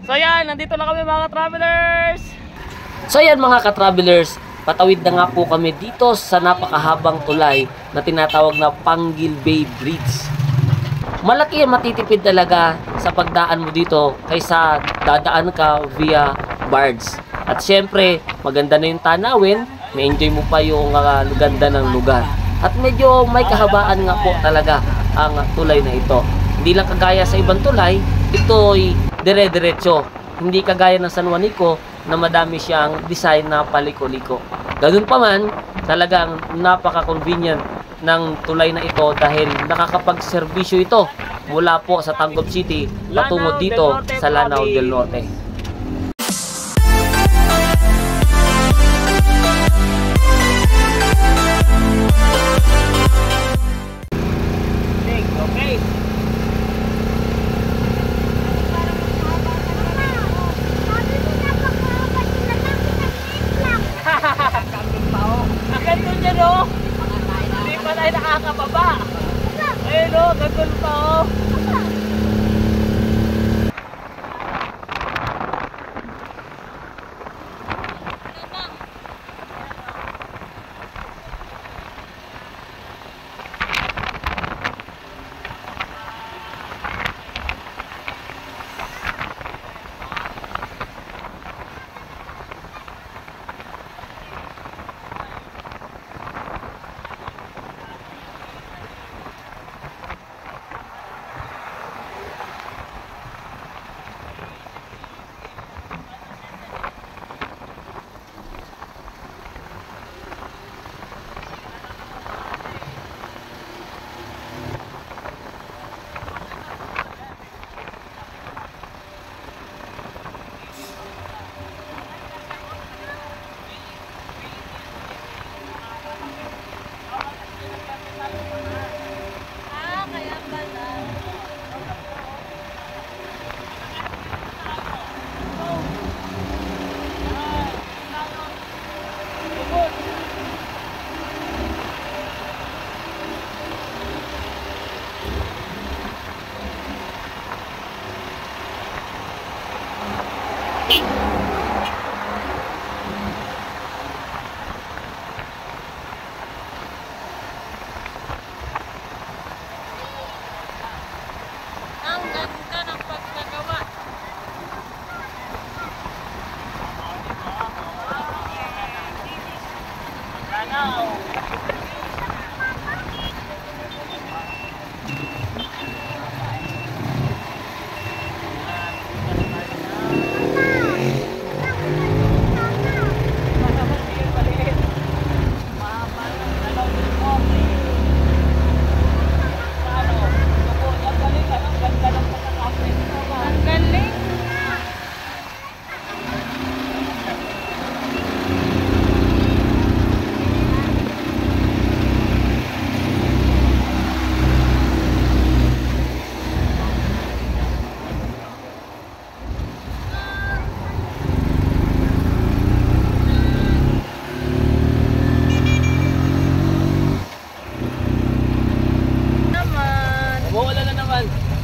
So yan, nandito na kami mga travelers. So yan mga ka-travelers, patawid na nga po kami dito sa napakahabang tulay na tinatawag na Panguil Bay Bridge. Malaki ang matitipid talaga sa pagdaan mo dito kaysa dadaan ka via barge. At syempre, maganda na yung tanawin, ma-enjoy mo pa yung ganda ng lugar. At medyo may kahabaan nga po talaga ang tulay na ito. Hindi lang kagaya sa ibang tulay, ito'y dire-diretso. Hindi kagaya ng San Juanico na madami siyang design na paliko-liko. Ganun pa man, talagang napaka-convenient ng tulay na ito dahil nakakapag-serbisyo ito mula po sa Tangub City patungo dito sa Lanao del Norte. Okay. Ang ganda niya, no? Hindi pa tayo nakakababa. Ayun, no? Ganda pa, oh.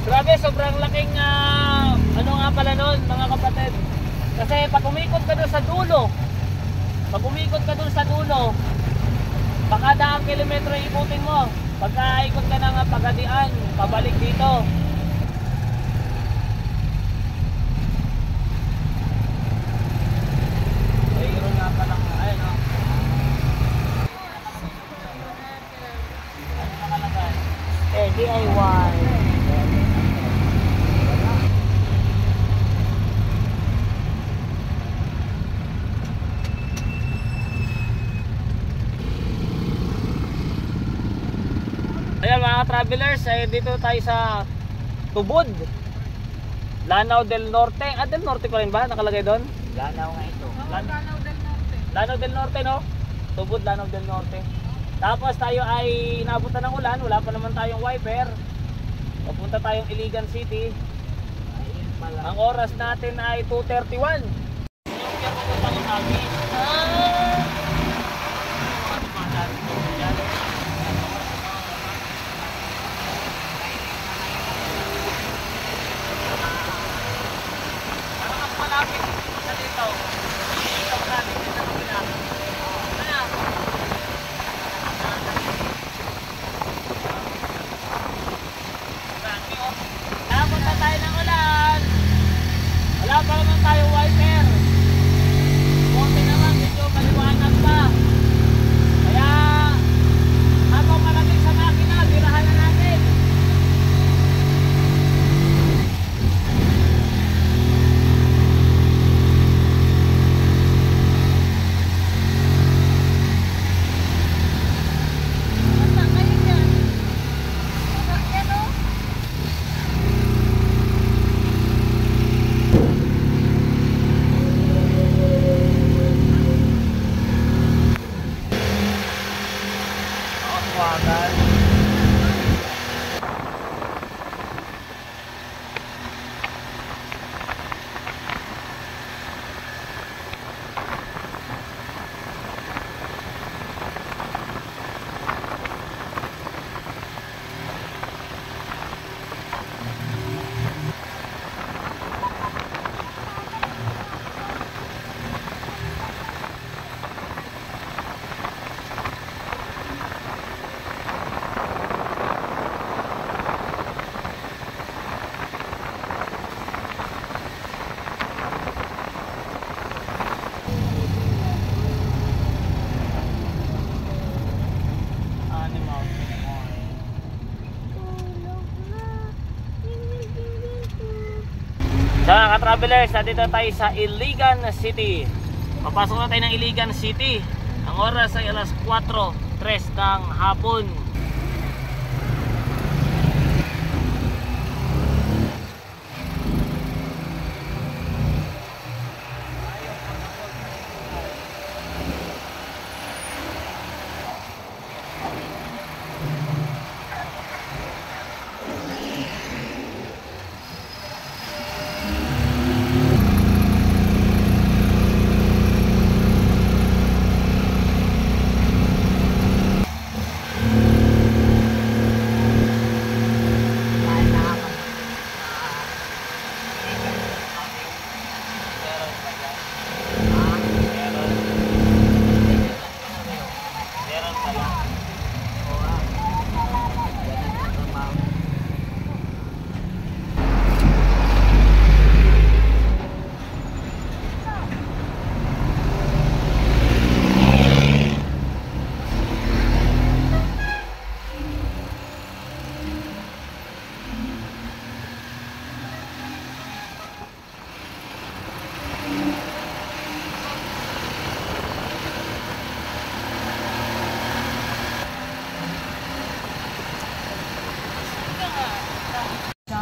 Grabe, sobrang laking ano nga pala nun mga kapatid. Kasi pag umikot ka doon sa dulo, baka daang kilometro ikutin mo. Pagka ikot ka ng Pagadian, pabalik dito. Mayroon nga palang, ayun o. Ano nakalagay? DIY. Ayan mga travelers, dito tayo sa Tubod, Lanao del Norte. Del Norte pa rin ba nakalagay doon? Lanao nga ito. Lanao del Norte. Lanao del Norte, no? Tubod, Lanao del Norte. Tapos tayo ay inabutan ng ulan, wala pa naman tayong wiper. Papunta tayong Iligan City. Ang oras natin ay 2:31. traffic sa dito. Dito marami dito sa kabila. Ano? Napunta tayo ng ulan. Wala pa naman tayo wiper. Buti naman, medyo maliwanag pa. Kaya, habang malamig sa makina, birahan na natin. Basta kayo dyan. Basta yan o. Wagan. So mga ka-travelers, nandito tayo sa Iligan City. Papasok na tayo ng Iligan City. Ang oras ay alas 4:03 ng hapon.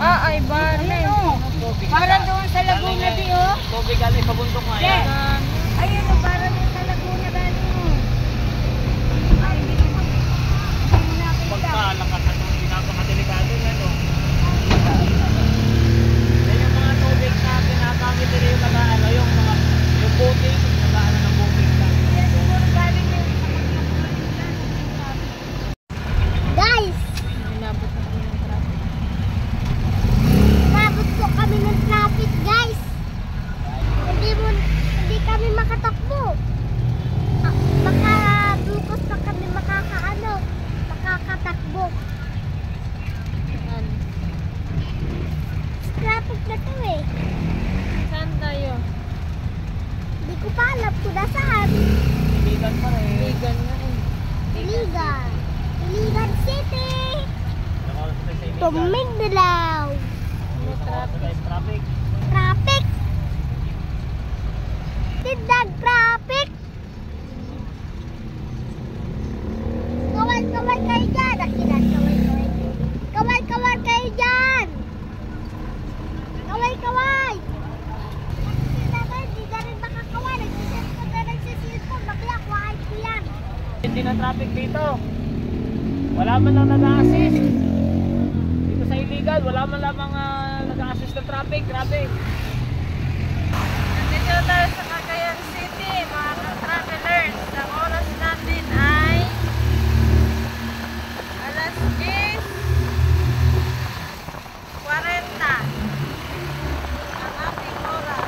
Ay, Barney. Para doon sa Laguna di oh. Tubig galing sa bundok nga yan. Ayun o, para doon sa Laguna galing mo. Ay, hindi ko nakita. Pagkalakas na itong pinapakadelikado yan o. Yan yung mga tubig na pinakamit nila yung nag-ano, yung boating, nag-ano ng boating lang. Yan siguro galing yun. Guys! Inabot na kami ng traffic. Inabot po kami ng traffic, guys. Hindi kami makatakbo. Baka bukas pa kami makakatakbo. Traffic na to eh. Saan tayo? Hindi ko pa alam kung nasaan. Iligan pa rin. Vegan na eh. Iligan. Iligan City. Nakalas tayo sa Iligan. Tumigdilaw. Nakalas tayo sa traffic. Traffic. Tindag traffic. Kawal-kawal kayo dyan. Akilan, kawal-kawal. Kawal-kawal kayo dyan. Kawal-kawal. Hindi na rin makakawal. Nagsisilpon. Bakla, kuhaan ko yan. Hindi na traffic dito. Wala man lang nag-a-assist. Dito sa Iligan, wala man lang mga nag-a-assist na traffic. Grabe. Nandito tayo sa Cagayan City, mga ka-travelers. Ang oras natin ay alas 10:40 ang ating oras.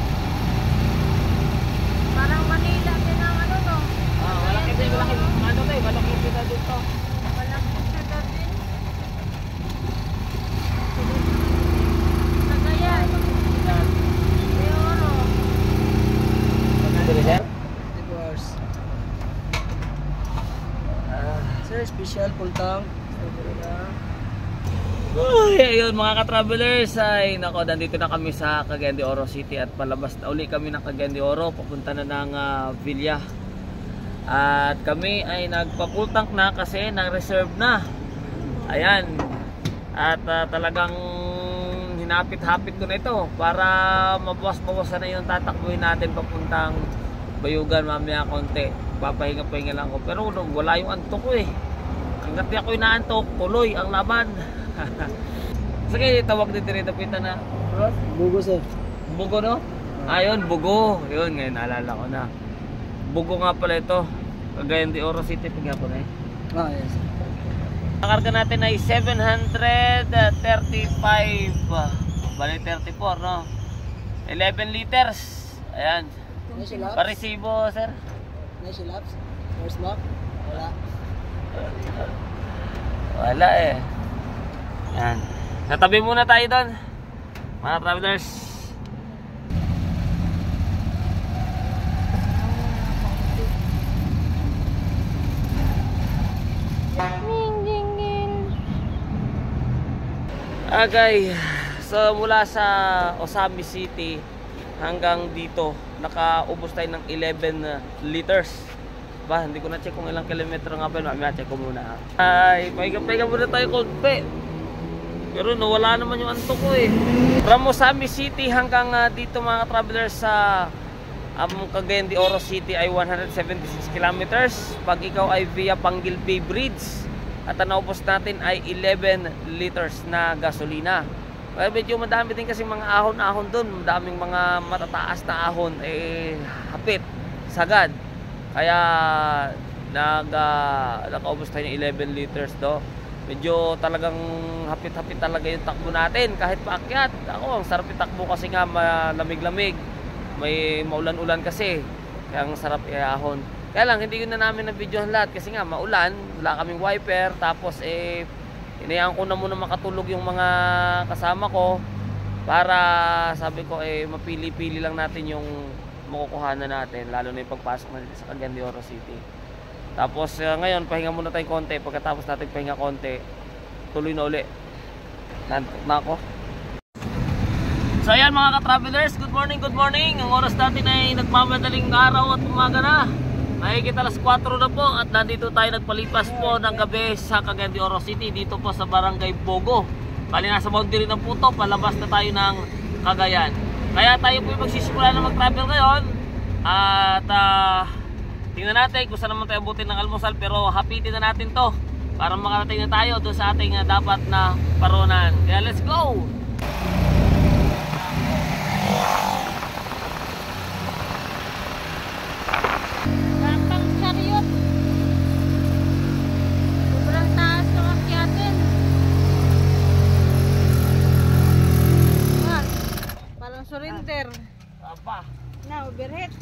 Tang. Uy, ayun mga ka-travelers, ay nako, nandito na kami sa Cagayan de Oro City at palabas na uli kami ng Cagayan de Oro, papunta na ng Villa. At kami ay nagpa-full tank na kasi nag-reserve na. Ayan. At talagang hinapit-hapit ko na ito para mabawas-bawasan na yung tatakbuhin natin papuntang Bayugan mamaya konti. Papahinga-pahinga lang ko. Pero wala yung antok ko eh. Hanggat di ako inaantok, tuloy ang laban. Sige, tawag din dito pita na. Bugo sir. Bugo no? Ayun, bugo. Yun, ngayon naalala ko na. Bugo nga pala ito. Cagayan de Oro City, tingnan ko na eh. Ah, yes. Ang karga natin ay 735. Bali 34, no? 11 liters. Ayan. Nice laps. Paresibo, sir. Nice laps. First lap. Wala. Wala eh. Yan. Natabi muna tayo doon, mga travelers. Okay. So mula sa Osami City hanggang dito, nakaubos tayo ng 11 liters. Ba, hindi ko na check kung ilang kilometro nga ba. Mamaya check ko muna. Ay, pahiga muna tayo konti. Pero nawala naman yung antok ko eh. From Osami City hanggang dito mga travelers sa Cagayan de Oro City ay 176 kilometers. Pag ikaw ay via Panguil Bay Bridge at ang naubos natin ay 11 liters na gasolina. Kaya medyo madami din kasi mga ahon-ahon doon. Madaming mga matataas na ahon eh hapit, sagad. Kaya nakaubos tayo ng 11 liters do. Medyo talagang hapit-hapit talaga yung takbo natin kahit paakyat. Ako, ang sarap itakbo kasi nga malamig-lamig. May maulan-ulan kasi. Kaya ang sarap iahon. Kaya lang, hindi ko na namin na-videohan lahat kasi nga maulan. Wala kaming wiper. Tapos inayaan ko na muna makatulog yung mga kasama ko. Para sabi ko mapili-pili lang natin yung makukuhanan natin. Lalo na yung pagpasok natin sa Cagayan de Oro City. Tapos ngayon pahinga muna tayong konti. Pagkatapos natin pahinga konti, tuloy na uli. Nantok na ako. So ayan mga ka-travelers, good morning, good morning. Ang oras natin ay nagmamadaling araw at umaga na. Mahigit alas 4 na po at nandito tayo nagpalipas po ng gabi sa Cagayan de Oro City. Dito po sa Barangay Bogo. Bali nasa boundary ng Puto, palabas na tayo ng Cagayan. Kaya tayo po magsisimula na mag-travel ngayon. At tingnan natin kung saan naman tayo abutin ng almusal, pero hapitin na natin to para makarating na tayo doon sa ating dapat na paronan. Kaya let's go! Rapang chariot. Sobrang taas ng akyatin. Parang surrender. Apa? Na, overhead.